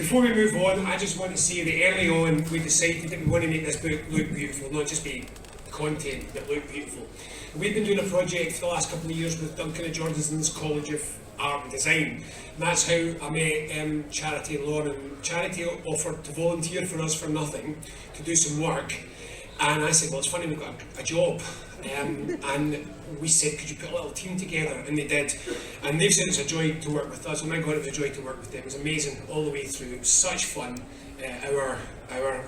before we move on, I just want to say that early on we decided that we want to make this book look beautiful, not just be content, but look beautiful. We've been doing a project for the last couple of years with Duncan and Jordanson's College of Art and Design. And that's how I met Charity and Lauren. Charity offered to volunteer for us for nothing, to do some work. And I said, well, it's funny, we've got a job. And we said, could you put a little team together? And they did. And they've said it's a joy to work with us. Oh my God, it was a joy to work with them. It was amazing all the way through. It was such fun. Our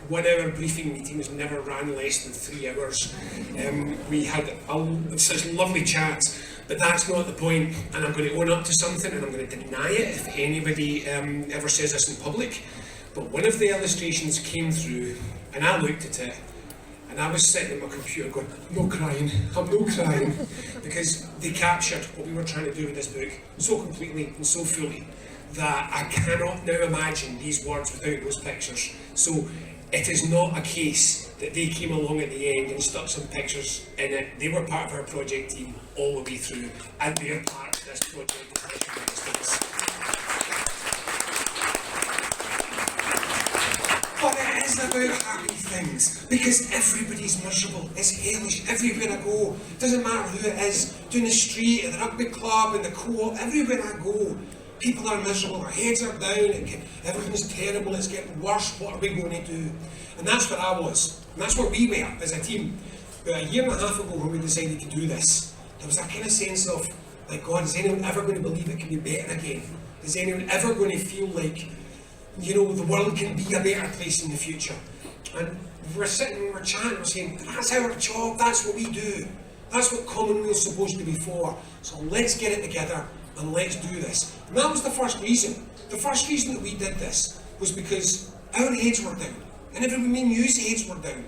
1 hour briefing meetings never ran less than 3 hours. We had such lovely chats, but that's not the point. And I'm going to own up to something, and I'm going to deny it if anybody ever says this in public. But one of the illustrations came through, and I looked at it, and I was sitting at my computer going, I'm not crying, because they captured what we were trying to do with this book so completely and so fully that I cannot now imagine these words without those pictures. So it is not a case that they came along at the end and stuck some pictures in it. They were part of our project team all the way through, and they are part of this project. But it is about happy things, because everybody's miserable. It's hellish everywhere I go. Doesn't matter who it is, doing the street, at the rugby club, in the co-op, everywhere I go, people are miserable, their heads are down, everything's terrible, it's getting worse, what are we going to do? And that's what I was, and that's what we were as a team. About a year and a half ago when we decided to do this, there was that kind of sense of, like, God, is anyone ever going to believe it can be better again? Is anyone ever going to feel like, you know, the world can be a better place in the future? And we're sitting, we're chatting, we're saying, that's our job, that's what we do. That's what Commonweal's supposed to be for. So let's get it together and let's do this. And that was the first reason. The first reason that we did this was because our heads were down. And everybody knew heads were down.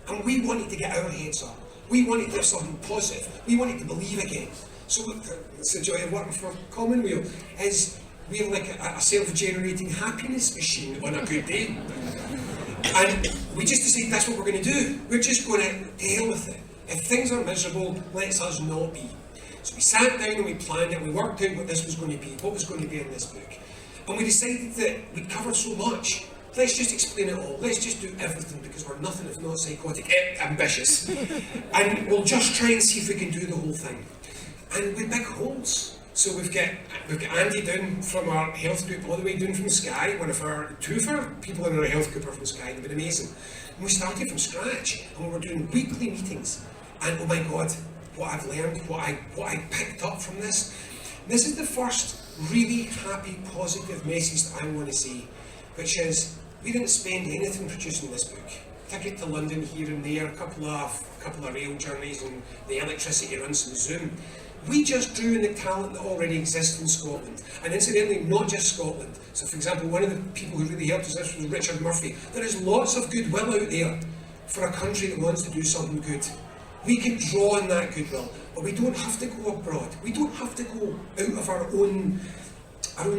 And we wanted to get our heads up. We wanted to have something positive. We wanted to believe again. So it's the joy of working for Commonweal, is we're like a self-generating happiness machine on a good day. And we just decided that's what we're going to do. We're just going to deal with it. If things are miserable, let us not be. So we sat down and we planned it, we worked out what this was going to be, what was going to be in this book. And we decided that we'd covered so much, let's just explain it all, let's just do everything, because we're nothing if not psychotic, ambitious. And we'll just try and see if we can do the whole thing. And with big holes. So we've got Andy down from our health group, all the way down from Skye, two of our people in our health group are from Skye, they've been amazing. And we started from scratch, and we were doing weekly meetings. And oh my God, what I've learned, what I picked up from this. This is the first really happy, positive message that I want to say, which is we didn't spend anything producing this book. Ticket to London here and there, a couple of rail journeys, and the electricity runs on Zoom. We just drew in the talent that already exists in Scotland, and incidentally, not just Scotland. So, for example, one of the people who really helped us this was Richard Murphy. There is lots of goodwill out there for a country that wants to do something good. We can draw on that goodwill, but we don't have to go abroad. We don't have to go out of our own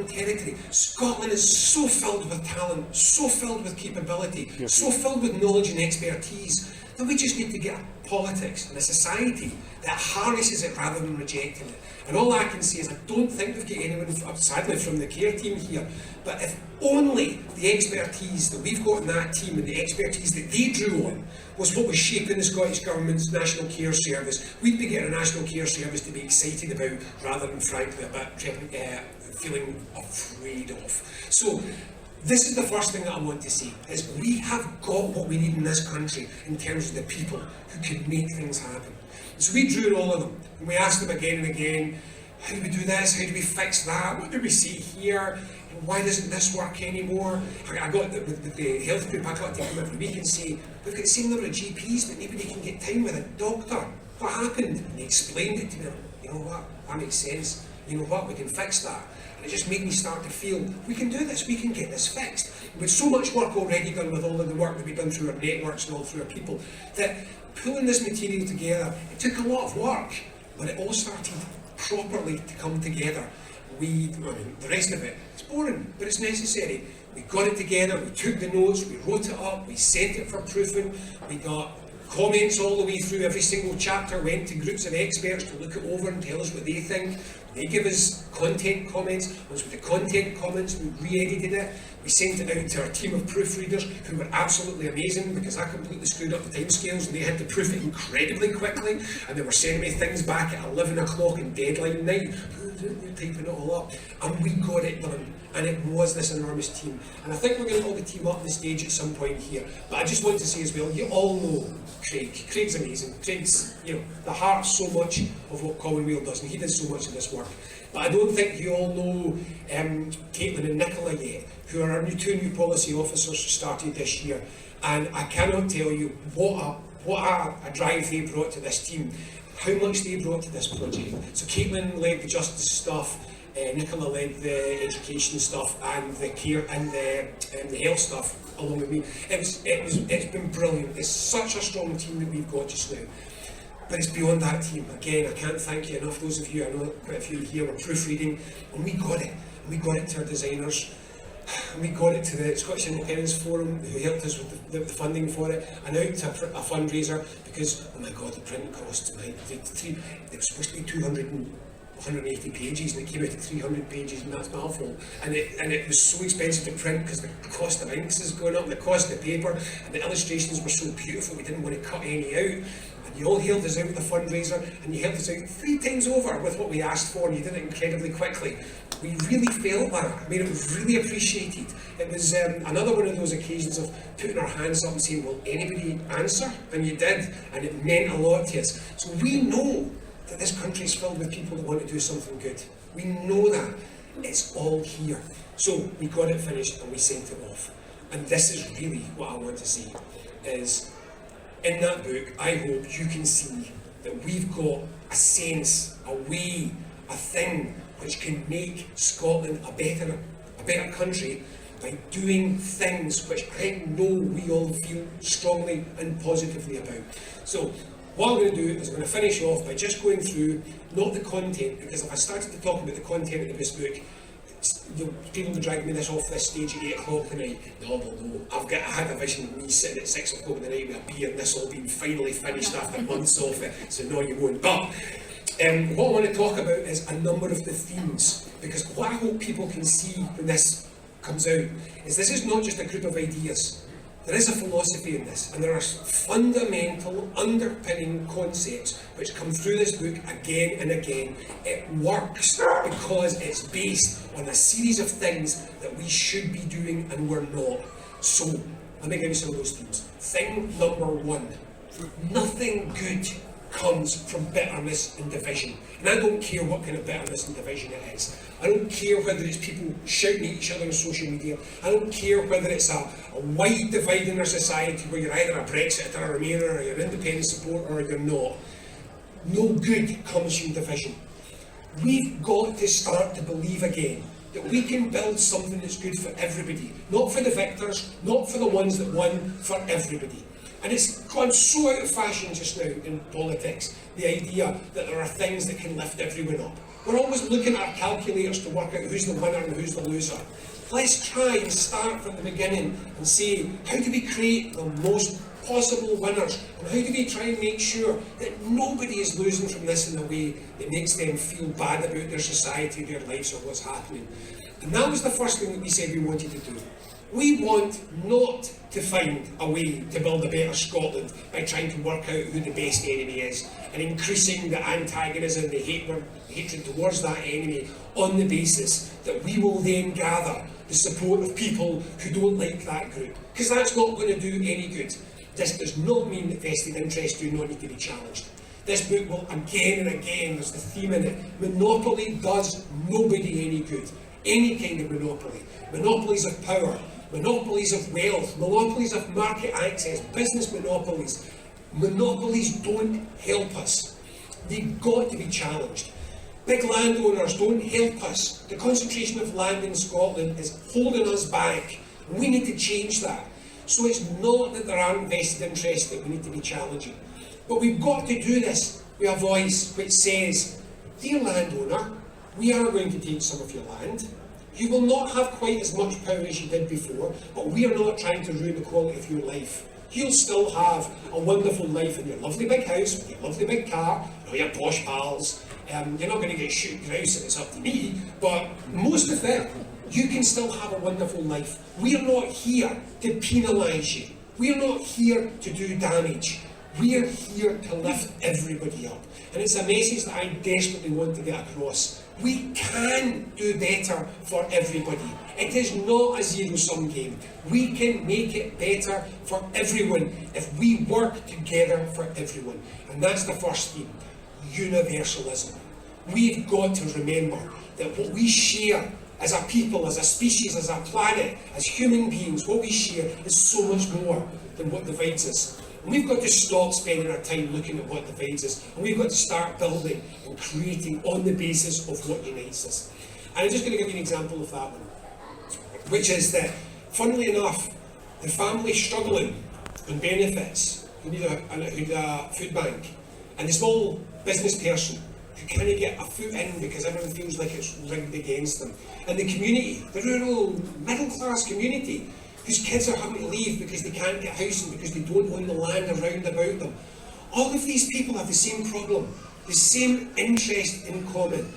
territory. Scotland is so filled with talent, so filled with capability, so filled with knowledge and expertise, that we just need to get a politics and a society that harnesses it rather than rejecting it. And all I can say is I don't think we've got anyone, sadly, from the care team here, but if only the expertise that we've got in that team and the expertise that they drew on was what was shaping the Scottish Government's National Care Service, we'd be getting a National Care Service to be excited about rather than, frankly, feeling afraid of. So, this is the first thing that I want to say, is we have got what we need in this country in terms of the people who can make things happen. So we drew all of them, and we asked them again and again, how do we do this, how do we fix that, what do we see here, why doesn't this work anymore? I got the health group, I got to come every week and say, we've got the same number of GPs, but nobody can get time with a doctor. What happened? And they explained it to me. You know what, that makes sense. You know what, we can fix that. And it just made me start to feel, we can do this, we can get this fixed. With so much work already done with all of the work that we've done through our networks and all through our people, that pulling this material together, it took a lot of work, but it all started properly to come together. The rest of it, it's boring, but it's necessary. We got it together, we took the notes, we wrote it up, we sent it for proofing, we got comments all the way through every single chapter, went to groups of experts to look it over and tell us what they think. They give us content comments. Once with the content comments, we re-edited it. We sent it out to our team of proofreaders, who were absolutely amazing, because I completely screwed up the timescales and they had to proof it incredibly quickly, and they were sending me things back at 11 o'clock in deadline night. They're typing it all up, and we got it done. And it was this enormous team. And I think we're going to all the team up on the stage at some point here. But I just want to say as well, you all know Craig. Craig's amazing. Craig's, the heart so much of what Commonweal does, and he does so much of this work. But I don't think you all know Caitlin and Nicola yet, who are our two new policy officers who started this year. And I cannot tell you what a drive they brought to this team, how much they brought to this project. So Caitlin led the justice stuff, Nicola led the education stuff and the care and the health stuff along with me. It's been brilliant. It's such a strong team that we've got just now. But it's beyond that team. Again, I can't thank you enough. Those of you, I know quite a few here were proofreading, and we got it. We got it to our designers. We got it to the Scottish Independence Forum, who helped us with the funding for it, and out to a fundraiser, because, oh my God, the print cost tonight. It was supposed to be 180 pages, and it came out at 300 pages, and that's my fault. And it was so expensive to print because the cost of inks is going up, the cost of paper, and the illustrations were so beautiful, we didn't want to cut any out. And you all helped us out with the fundraiser, and you helped us out 3 times over with what we asked for, and you did it incredibly quickly. We really felt that. I mean, it was really appreciated. It was another one of those occasions of putting our hands up and saying, will anybody answer? And you did, and it meant a lot to us. So we know that this country is filled with people that want to do something good. We know that. It's all here. So we got it finished and we sent it off. And this is really what I want to say, is in that book, I hope you can see that we've got a sense, a way, a thing which can make Scotland a better country by doing things which I know we all feel strongly and positively about. So what I'm going to do is I'm going to finish off by just going through, not the content, because if I started to talk about the content of this book, people will drag me this off this stage at 8 o'clock tonight. No. I had a vision of me sitting at 6 o'clock in the night with a beer and this all being finally finished after months of it, so no you won't. But what I want to talk about is a number of the themes, because what I hope people can see when this comes out is this is not just a group of ideas. There is a philosophy in this, and there are fundamental underpinning concepts which come through this book again and again. It works because it's based on a series of things that we should be doing and we're not. So, let me give you some of those themes. Thing number 1, nothing good comes from bitterness and division. And I don't care what kind of bitterness and division it is. I don't care whether it's people shouting at each other on social media. I don't care whether it's a wide divide in our society where you're either a Brexiter or a Remainer, or you're an independent supporter or you're not. No good comes from division. We've got to start to believe again that we can build something that's good for everybody. Not for the victors, not for the ones that won, for everybody. And it's gone so out of fashion just now in politics, the idea that there are things that can lift everyone up. We're always looking at our calculators to work out who's the winner and who's the loser. Let's try and start from the beginning and say, how do we create the most possible winners? And how do we try and make sure that nobody is losing from this in a way that makes them feel bad about their society, their lives, or what's happening? And that was the first thing that we said we wanted to do. We want not to find a way to build a better Scotland by trying to work out who the best enemy is and increasing the antagonism, the hatred towards that enemy on the basis that we will then gather the support of people who don't like that group. Because that's not going to do any good. This does not mean that vested interests do not need to be challenged. This book will again and again, there's the theme in it, monopoly does nobody any good. Any kind of monopoly. Monopolies of power. Monopolies of wealth, monopolies of market access, business monopolies. Monopolies don't help us. They've got to be challenged. Big landowners don't help us. The concentration of land in Scotland is holding us back. We need to change that. So it's not that there aren't vested interests that we need to be challenging. But we've got to do this with a voice which says, dear landowner, we are going to take some of your land. You will not have quite as much power as you did before, but we are not trying to ruin the quality of your life. You'll still have a wonderful life in your lovely big house, with your lovely big car, your posh pals. You're not going to get shoot grouse and it's up to me, but most of it, you can still have a wonderful life. We're not here to penalise you. We're not here to do damage. We're here to lift everybody up. And it's a message that I desperately want to get across. We can do better for everybody. It is not a zero-sum game. We can make it better for everyone if we work together for everyone. And that's the first theme, universalism. We've got to remember that what we share as a people, as a species, as a planet, as human beings, what we share is so much more than what divides us. And we've got to stop spending our time looking at what divides us, and we've got to start building and creating on the basis of what unites us. And I'm just going to give you an example of that one, which is that, funnily enough, the family struggling on benefits, who need a food bank, and the small business person who can't get a foot in because everyone feels like it's rigged against them, and the community, the rural middle-class community, whose kids are having to leave because they can't get housing because they don't own the land around about them. All of these people have the same problem, the same interest in common.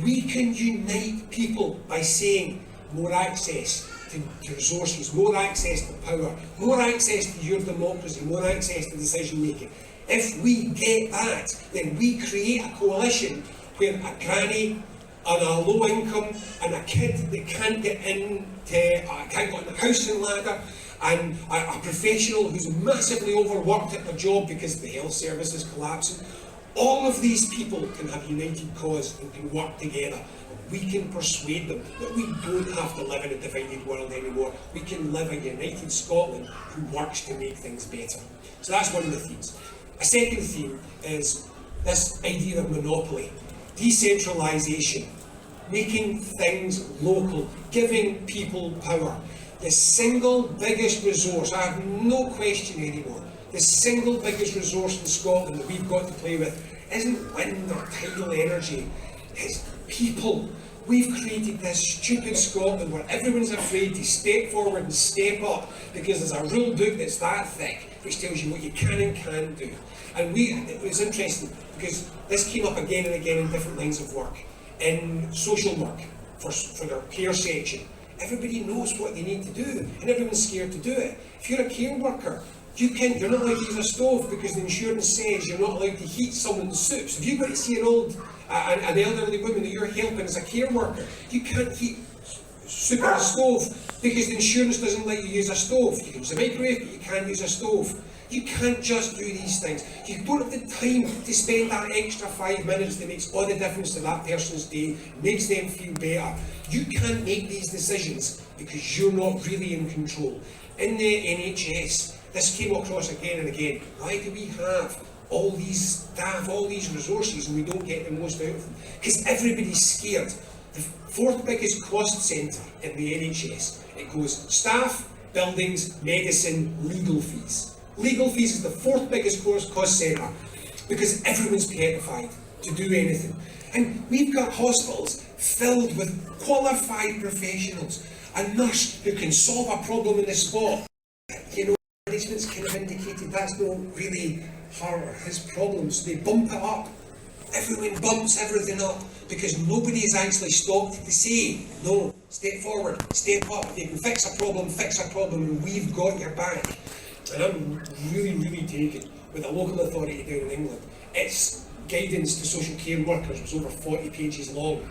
We can unite people by saying more access to resources, more access to power, more access to your democracy, more access to decision making. If we get that, then we create a coalition where a granny and a low income and a kid that can't get can't go on the housing ladder, and a professional who's massively overworked at their job because the health service is collapsing. All of these people can have united cause and can work together. We can persuade them that we don't have to live in a divided world anymore. We can live a united Scotland who works to make things better. So that's one of the themes. A second theme is this idea of monopoly, decentralisation, making things local, giving people power. The single biggest resource, I have no question anymore, the single biggest resource in Scotland that we've got to play with isn't wind or tidal energy, it's people. We've created this stupid Scotland where everyone's afraid to step forward and step up because there's a rule book that's that thick which tells you what you can and can't do. And it was interesting because this came up again and again in different lines of work. In social work, for their care section, everybody knows what they need to do and everyone's scared to do it. If you're a care worker, you're not allowed to use a stove because the insurance says you're not allowed to heat someone's soup. So if you've got to see an elderly woman that you're helping as a care worker, you can't heat soup on a stove because the insurance doesn't let you use a stove. You can use a microwave, but you can't use a stove. You can't just do these things. You don't have the time to spend that extra 5 minutes that makes all the difference to that person's day, makes them feel better. You can't make these decisions because you're not really in control. In the NHS, this came across again and again. Why do we have all these staff, all these resources, and we don't get the most out of them? Because everybody's scared. The fourth biggest cost centre in the NHS, it goes staff, buildings, medicine, legal fees. Legal fees is the fourth biggest cost centre because everyone's petrified to do anything. And we've got hospitals filled with qualified professionals. A nurse who can solve a problem in the spot. Management's kind of indicated that's not really her or his problem, so they bump it up. Everyone bumps everything up because nobody has actually stopped to say, no, step forward, step up. If you can fix a problem, and we've got your back. And I'm really, really taken with a local authority down in England. Its guidance to social care workers was over 40 pages long.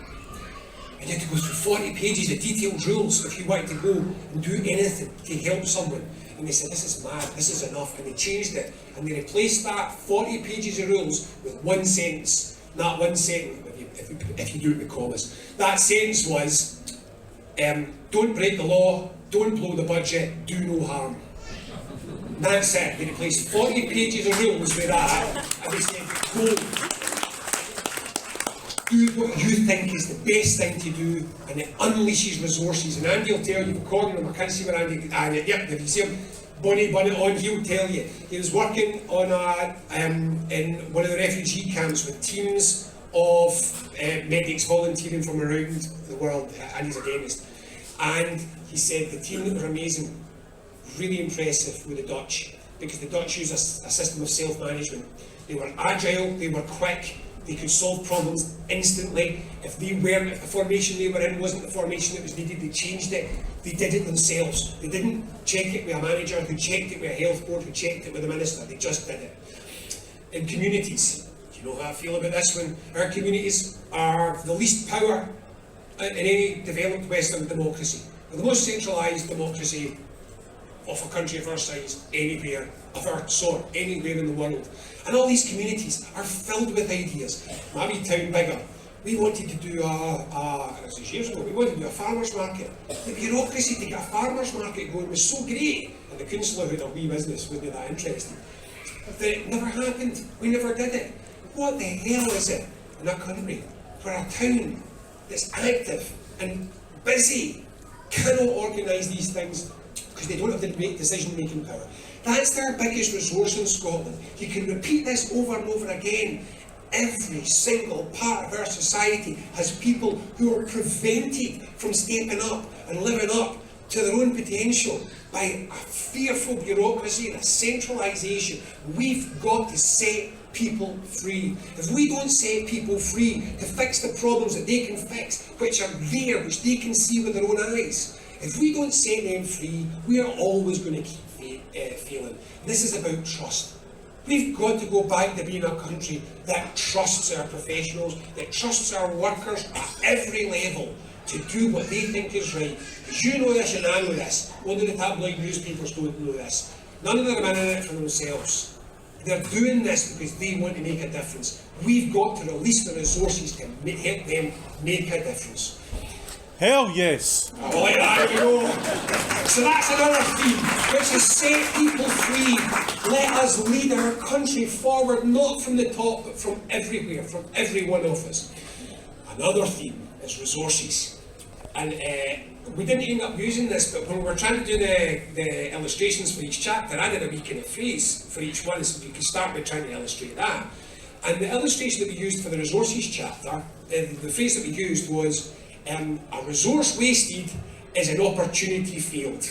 And you had to go through 40 pages of detailed rules if you wanted to go and do anything to help someone. And they said, this is mad, this is enough. And they changed it. And they replaced that 40 pages of rules with one sentence. That one sentence, if you do it with commas. That sentence was, don't break the law, don't blow the budget, do no harm. That's it. They replaced 40 pages of rules with that, and they said, go. Do what you think is the best thing to do, and it unleashes resources. And Andy will tell you, according to him, I can't see where Andy, yep, if you see him, Bonnie on, he'll tell you. He was working on in one of the refugee camps with teams of medics volunteering from around the world, and he's a dentist. And he said the team that were amazing, really impressive with the Dutch. because the Dutch used a system of self-management. They were agile, they were quick, they could solve problems instantly. If the formation they were in wasn't the formation that was needed, they changed it. They did it themselves. They didn't check it with a manager who checked it with a health board, who checked it with a minister. They just did it. In communities, do you know how I feel about this one? Our communities are the least power in any developed Western democracy. We're the most centralised democracy of a country of our size anywhere, of our sort, anywhere in the world. And all these communities are filled with ideas. My wee town bigger, we wanted to do this was years ago, we wanted to do a farmer's market. The bureaucracy to get a farmer's market going was so great, and the councillor who had a wee business wasn't that interested. But it never happened, we never did it. What the hell is it in a country where a town that's active and busy cannot organise these things because they don't have the decision-making power? That's their biggest resource in Scotland. You can repeat this over and over again. Every single part of our society has people who are prevented from stepping up and living up to their own potential by a fearful bureaucracy and a centralisation. We've got to set people free. If we don't set people free to fix the problems that they can fix, which are there, which they can see with their own eyes, if we don't set them free, we are always going to keep failing. This is about trust. We've got to go back to being a country that trusts our professionals, that trusts our workers at every level to do what they think is right. Because you know this and I know this. Only the tabloid newspapers don't know this. None of them are in it for themselves. They're doing this because they want to make a difference. We've got to release the resources to help them make a difference. Hell yes! Oh, like that, you know. So that's another theme, which is set people free. Let us lead our country forward, not from the top, but from everywhere, from every one of us. Another theme is resources. And we didn't end up using this, but when we were trying to do the illustrations for each chapter, I did a wee kind of phrase for each one, so you can start by trying to illustrate that. And the illustration that we used for the resources chapter, the phrase that we used was, a resource wasted is an opportunity failed.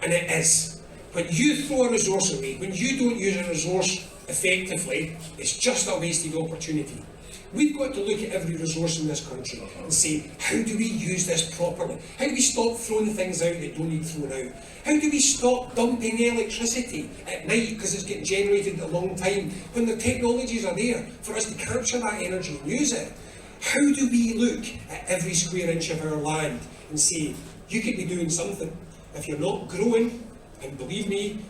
And it is. When you throw a resource away, when you don't use a resource effectively, it's just a wasted opportunity. We've got to look at every resource in this country and say, how do we use this properly? How do we stop throwing things out that don't need thrown out? How do we stop dumping electricity at night because it's getting generated a long time when the technologies are there for us to capture that energy and use it? How do we look at every square inch of our land and say, you could be doing something. If you're not growing, and believe me,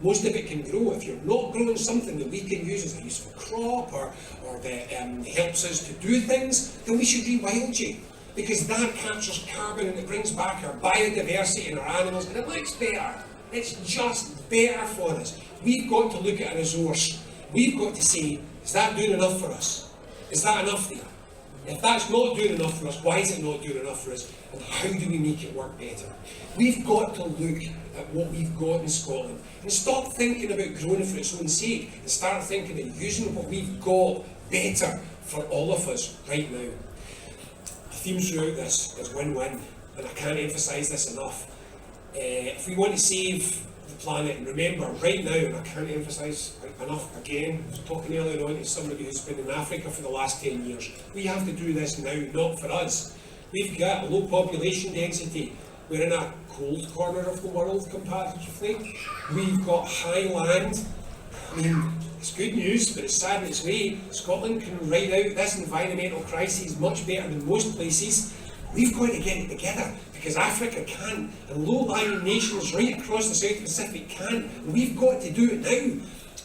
most of it can grow. If you're not growing something that we can use as a useful crop or that helps us to do things, then we should rewild you. Because that captures carbon and it brings back our biodiversity and our animals and it looks better. It's just better for us. We've got to look at a resource. We've got to say, is that doing enough for us? Is that enough there? If that's not doing enough for us, why is it not doing enough for us? And how do we make it work better? We've got to look at what we've got in Scotland and stop thinking about growing for its own sake and start thinking of using what we've got better for all of us right now. The theme throughout this is win-win, and I can't emphasise this enough. If we want to save the planet, and remember right now, and I can't emphasise enough again, I was talking earlier on to somebody who's been in Africa for the last 10 years, we have to do this now, not for us. We've got a low population density. We're in a cold corner of the world comparatively. We've got high land. I mean, it's good news, but it's sad in its way. Scotland can ride out this environmental crisis much better than most places. We've got to get it together, because Africa can, and low-lying nations right across the South Pacific can, and we've got to do it now.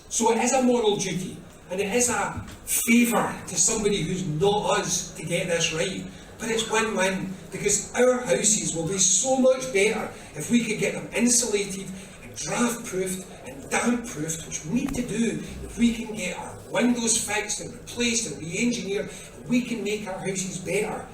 So it is a moral duty, and it is a favour to somebody who's not us to get this right. But it's win-win, because our houses will be so much better if we could get them insulated and draft-proofed and damp-proofed, which we need to do. If we can get our windows fixed and replaced and re-engineered, and we can make our houses better.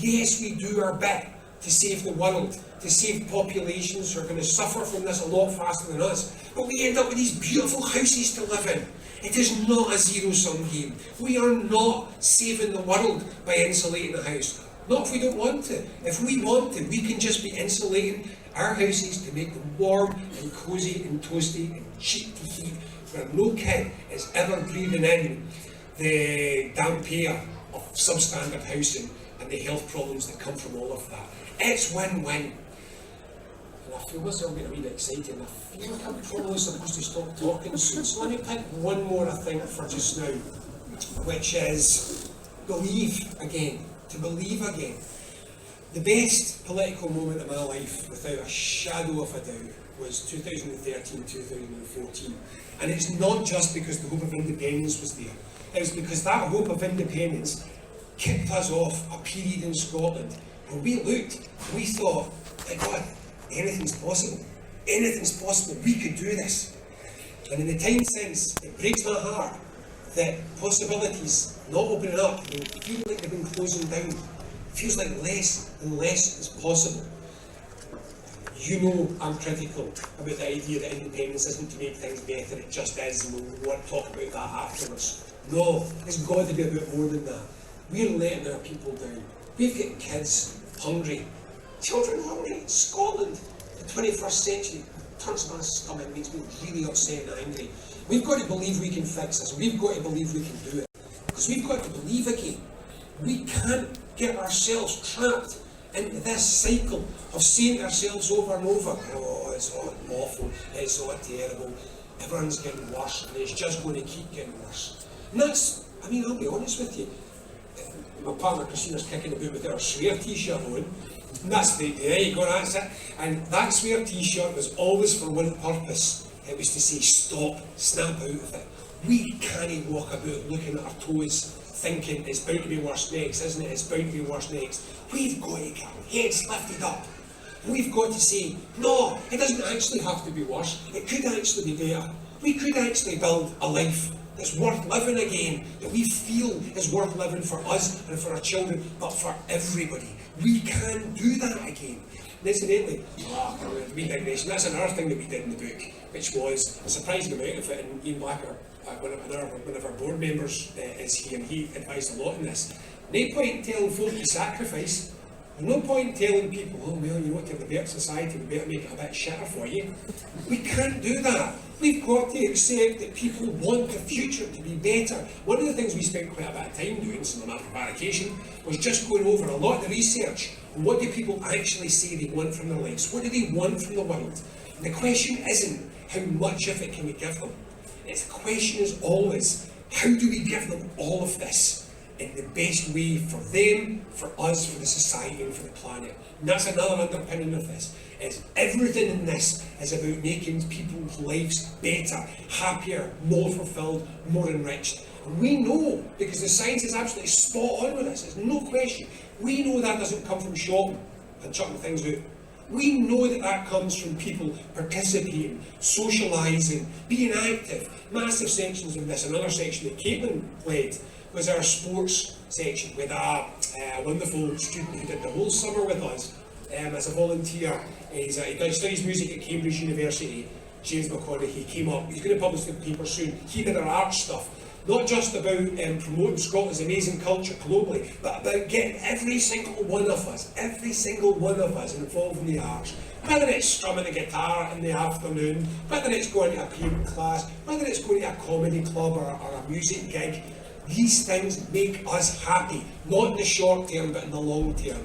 Yes, we do our bit to save the world, to save populations who are going to suffer from this a lot faster than us. But we end up with these beautiful houses to live in. It is not a zero-sum game. We are not saving the world by insulating a house. Not if we don't want to. If we want to, we can just be insulating our houses, to make them warm and cosy and toasty and cheap to heat, where no kid is ever breathing in the damp air of substandard housing and the health problems that come from all of that. It's win-win. And I feel myself getting a wee bit excited, and I feel like I'm probably supposed to stop talking soon. So let me pick one more, I think, for just now, which is believe again. To believe again. The best political moment of my life, without a shadow of a doubt, was 2013-2014. And it's not just because the hope of independence was there. It was because that hope of independence kicked us off a period in Scotland where we looked and we thought, my God, anything's possible. Anything's possible. We could do this. And in the time since, it breaks my heart that possibilities not opening up, they feel like they've been closing down. It feels like less and less is possible. You know I'm critical about the idea that independence isn't to make things better, it just is, and we'll want to talk about that afterwards. No, it's got to be a bit more than that. We're letting our people down. We've got kids hungry, children hungry. Scotland, the 21st century, turns my stomach, makes me really upset and angry. We've got to believe we can fix this. We've got to believe we can do it. Because we've got to believe again. We can't get ourselves trapped into this cycle of saying to ourselves over and over, oh, it's all awful, it's all terrible, everyone's getting worse, and it's just going to keep getting worse. And that's, I mean, I'll be honest with you, my partner Christina's kicking about with her swear t-shirt on, and that's there you go, that's it. And that swear t-shirt was always for one purpose. It was to say, stop, snap out of it. We can't walk about looking at our toes, thinking it's bound to be worse next, isn't it? It's bound to be worse next. We've got to get our heads lifted up. We've got to say, no, it doesn't actually have to be worse. It could actually be better. We could actually build a life that's worth living again, that we feel is worth living for us and for our children, but for everybody. We can do that again. And incidentally, reintegration, that's another thing that we did in the book, which was a surprising amount of it, and Ian Blacker, one of our board members is here, and he advised a lot in this. No point in telling folk to sacrifice. There's no point in telling people, oh well, you know, to have a better society, we better make it a bit shitter for you. We can't do that. We've got to accept that people want the future to be better. One of the things we spent quite a bit of time doing, some of my prevarication, was just going over a lot of the research on what do people actually say they want from their lives. What do they want from the world? And the question isn't how much of it can we give them. The question is always, how do we give them all of this in the best way for them, for us, for the society and for the planet? And that's another underpinning of this, is everything in this is about making people's lives better, happier, more fulfilled, more enriched. And we know, because the science is absolutely spot on with this, there's no question, we know that doesn't come from shopping and chucking things out. We know that that comes from people participating, socialising, being active. Massive sections of this. Another section that Caitlin led was our sports section with a wonderful student who did the whole summer with us as a volunteer. He studies music at Cambridge University. James McConaughey came up. He's going to publish the paper soon. He did our art stuff. Not just about promoting Scotland's amazing culture globally, but about getting every single one of us involved in the arts. Whether it's strumming a guitar in the afternoon, whether it's going to a painting class, whether it's going to a comedy club or a music gig, these things make us happy, not in the short term, but in the long term.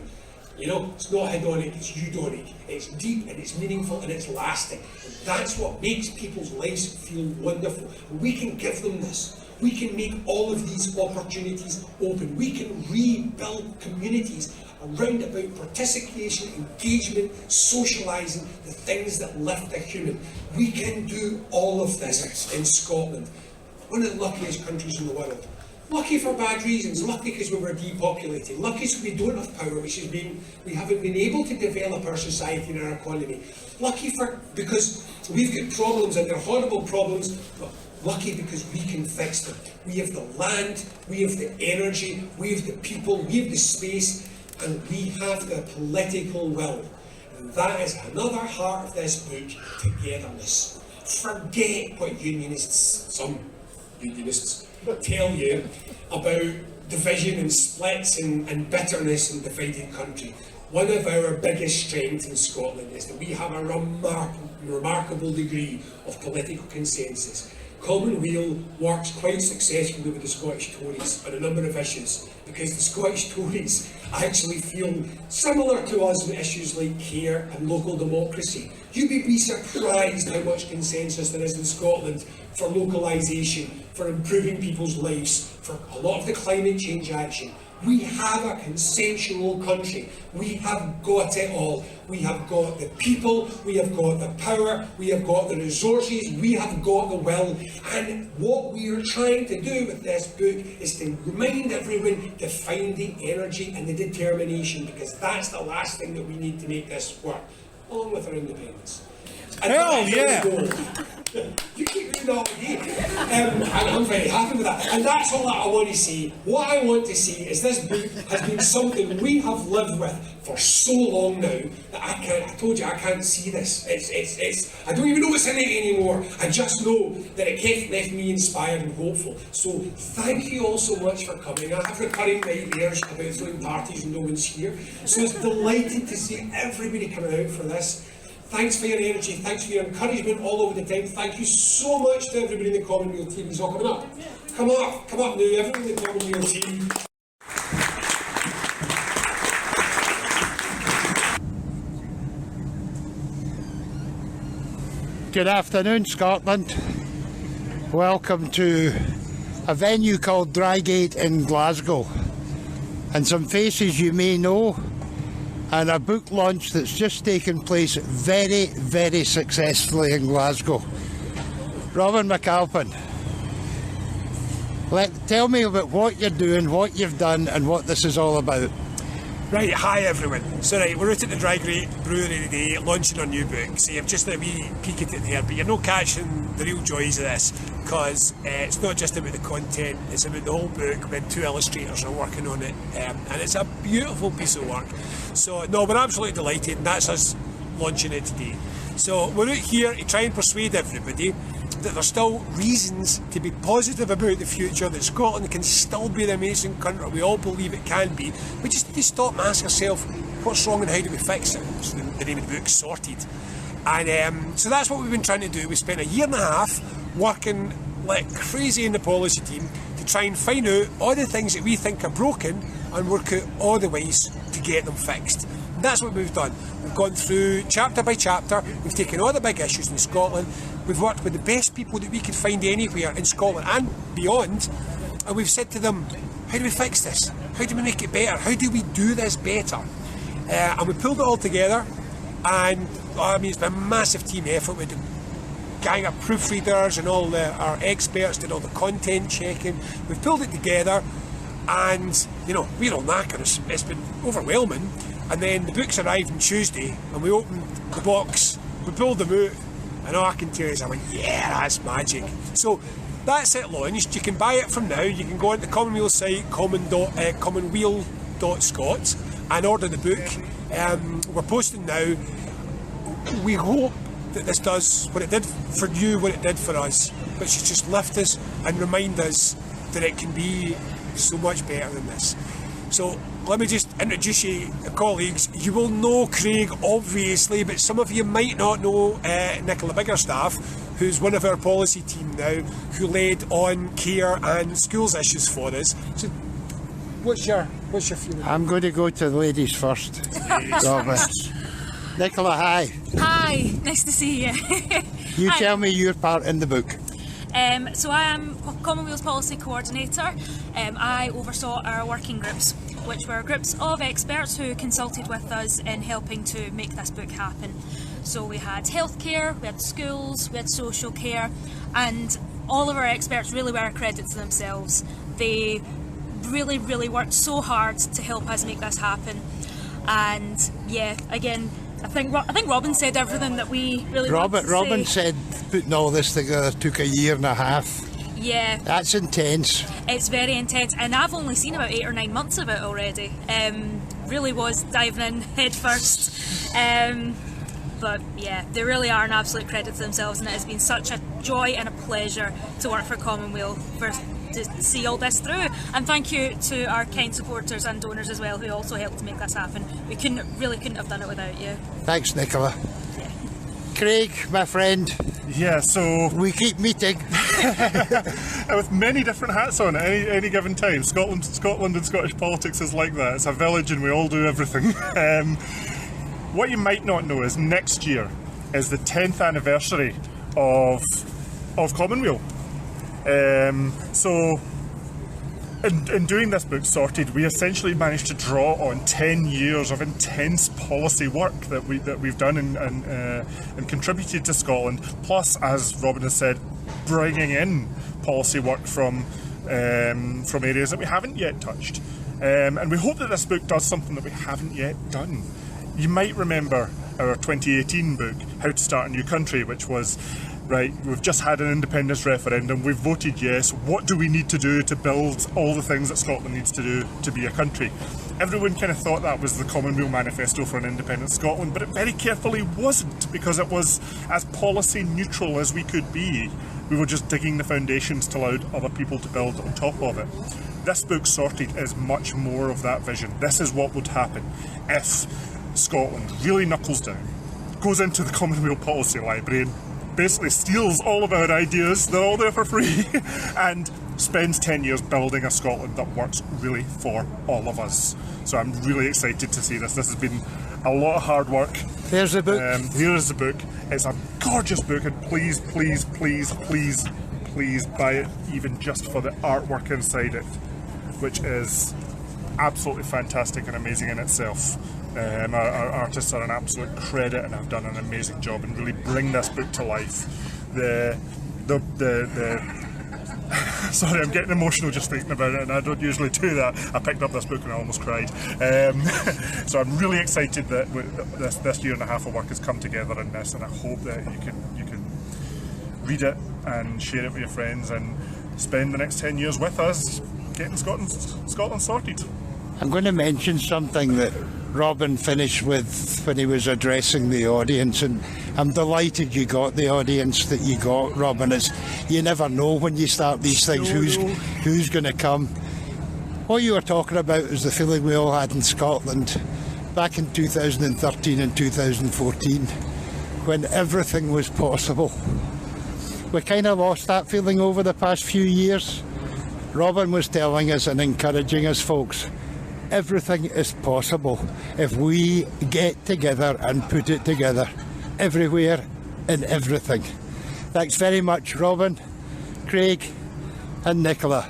You know, it's not hedonic, it's eudonic. It's deep and it's meaningful and it's lasting. And that's what makes people's lives feel wonderful. And we can give them this. We can make all of these opportunities open. We can rebuild communities around about participation, engagement, socialising, the things that lift a human. We can do all of this in Scotland. One of the luckiest countries in the world. Lucky for bad reasons, lucky because we were depopulated, lucky because we don't have power, which has been, we haven't been able to develop our society and our economy. Lucky because we've got problems and they're horrible problems, but lucky because we can fix them. We have the land, we have the energy, we have the people, we have the space, and we have the political will. And that is another heart of this book, togetherness. Forget what unionists, some unionists, tell you about division and splits and bitterness and divided country. One of our biggest strengths in Scotland is that we have a remarkable degree of political consensus. Commonweal works quite successfully with the Scottish Tories on a number of issues because the Scottish Tories actually feel similar to us with issues like care and local democracy. You would be surprised how much consensus there is in Scotland for localisation, for improving people's lives, for a lot of the climate change action. We have a consensual country. We have got it all. We have got the people, we have got the power, we have got the resources, we have got the will. And what we are trying to do with this book is to remind everyone to find the energy and the determination, because that's the last thing that we need to make this work, along with our independence. Hell yeah! You keep doing that all day. I'm very happy with that. And that's all that I want to see. What I want to see is this book has been something we have lived with for so long now that I told you I can't see this. I don't even know what's in it anymore. I just know that it left me inspired and hopeful. So thank you all so much for coming. I have recurring nightmares about throwing parties and no one's here. So it's delighted to see everybody coming out for this. Thanks for your energy, thanks for your encouragement all over the time. Thank you so much to everybody in the Commonweal team who's all coming up. Come up now, everybody in the Commonweal team. Good afternoon, Scotland. Welcome to a venue called Drygate in Glasgow. And some faces you may know, and a book launch that's just taken place very, very successfully in Glasgow. Robin McAlpine, tell me about what you're doing, what you've done, and what this is all about. Right, hi everyone. So we're out at the Drygate Brewery today launching our new book. So you've just had a wee peek at it there, but you're not catching the real joys of this, because it's not just about the content, it's about the whole book when two illustrators are working on it, and it's a beautiful piece of work. So no, we're absolutely delighted, and that's us launching it today. So we're out here to try and persuade everybody that there's still reasons to be positive about the future, that Scotland can still be the amazing country we all believe it can be. We just need to stop and ask ourselves what's wrong and how do we fix it. So the name of the book's Sorted. And so that's what we've been trying to do. We spent a year and a half working like crazy in the policy team to try and find out all the things that we think are broken and work out all the ways to get them fixed. And that's what we've done. We've gone through chapter by chapter, we've taken all the big issues in Scotland, we've worked with the best people that we could find anywhere in Scotland and beyond, and we've said to them, how do we fix this? How do we make it better? How do we do this better? And we pulled it all together, and it's been a massive team effort with a gang of proofreaders and all our experts did all the content checking. We've pulled it together, and we're all knackered. It's been overwhelming. And then the books arrived on Tuesday, and we opened the box, we pulled them out, and all I can tell you is I went, yeah, that's magic. So that's it launched. You can buy it from now. You can go on the Commonweal site, commonweal.scot, and order the book. We're posting now. We hope that this does what it did for you, what it did for us, which is just lift us and remind us that it can be so much better than this. So let me just introduce you, colleagues. You will know Craig, obviously, but some of you might not know Nicola Biggerstaff, who's one of our policy team now, who led on care and schools issues for us. So what's your feeling? I'm going to go to the ladies first. Robin. Nicola, hi. Hi, nice to see you. You tell me your part in the book. So I am Commonweal's Policy Coordinator. I oversaw our working groups, which were groups of experts who consulted with us in helping to make this book happen. So we had healthcare, we had schools, we had social care, and all of our experts really were a credit to themselves. They really, really worked so hard to help us make this happen. And yeah, again, I think Robin said everything that we really wanted to say. Robin said putting all this together took a year and a half. Yeah. That's intense. It's very intense, and I've only seen about 8 or 9 months of it already. Really was diving in head first. But yeah, they really are an absolute credit to themselves, and it has been such a joy and a pleasure to work for Commonweal to see all this through. And thank you to our kind supporters and donors as well, who also helped to make this happen. We really couldn't have done it without you. Thanks, Nicola. Craig, my friend. Yeah, so We keep meeting. with many different hats on at any given time. Scotland and Scottish politics is like that. It's a village and we all do everything. What you might not know is next year is the 10th anniversary of Commonweal. So in doing this book, Sorted, we essentially managed to draw on 10 years of intense policy work that we've done and contributed to Scotland. Plus, as Robin has said, bringing in policy work from areas that we haven't yet touched. And we hope that this book does something that we haven't yet done. You might remember our 2018 book, How to Start a New Country, which was, right, we've just had an independence referendum, we've voted yes, what do we need to do to build all the things that Scotland needs to do to be a country? Everyone kind of thought that was the Commonweal manifesto for an independent Scotland, but it very carefully wasn't, because it was as policy neutral as we could be. We were just digging the foundations to allow other people to build on top of it. This book, Sorted, is much more of that vision. This is what would happen if Scotland really knuckles down, goes into the Commonweal Policy Library and basically steals all of our ideas, they're all there for free, and spends 10 years building a Scotland that works really for all of us. So I'm really excited to see this. This has been a lot of hard work. There's the book. Here is the book. It's a gorgeous book, and please, please, please, please, please buy it, even just for the artwork inside it, which is absolutely fantastic and amazing in itself. Our artists are an absolute credit and have done an amazing job and really bring this book to life. Sorry, I'm getting emotional just thinking about it, and I don't usually do that. I picked up this book and I almost cried. So I'm really excited that this year and a half of work has come together in this, and I hope that you can read it and share it with your friends and spend the next 10 years with us getting Scotland sorted. I'm going to mention something that Robin finished with when he was addressing the audience, and I'm delighted you got the audience that you got, Robin. You never know when you start these things who's going to come. What you were talking about is the feeling we all had in Scotland back in 2013 and 2014 when everything was possible. We kind of lost that feeling over the past few years. Robin was telling us and encouraging us, folks, everything is possible if we get together and put it together, everywhere and everything. Thanks very much, Robin, Craig and Nicola.